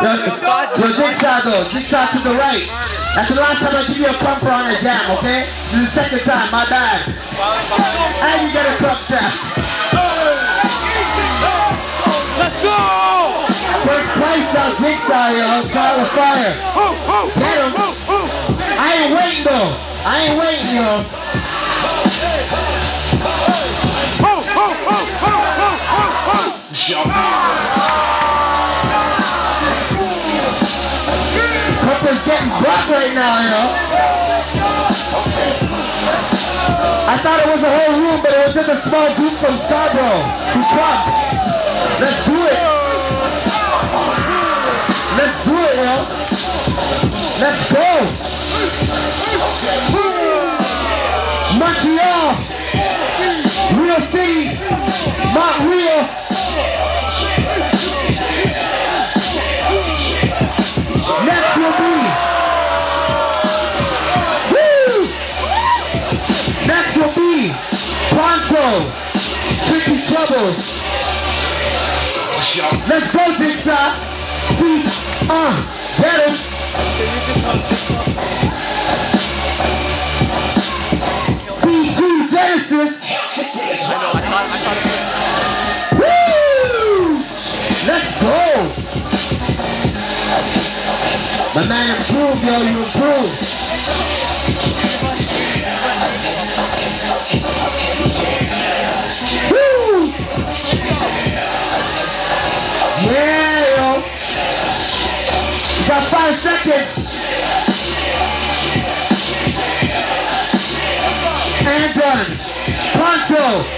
Yo, Jigsaw though. Jigsaw to the right. That's the last time I give you a bumper on a jam, okay? This is the second time, my bad. And you get a cup tap. Let's go! First place out Jigsaw, yo. Trial of fire. Get him. I ain't waiting though. I ain't waiting, yo. Cupper's getting bucked right now, yo. I thought it was a whole room, but it was just a small group from Scarborough who come. Let's do it. Let's do it, yo. Let's go. Montreal, Real City, Montreal. Next will be. Woo! Next will be Pronto, Tricky Troubles. Let's go, Jigsaw. See, get him. C2 Genesis. Woo! Let's go. My man improved, yo, you improved.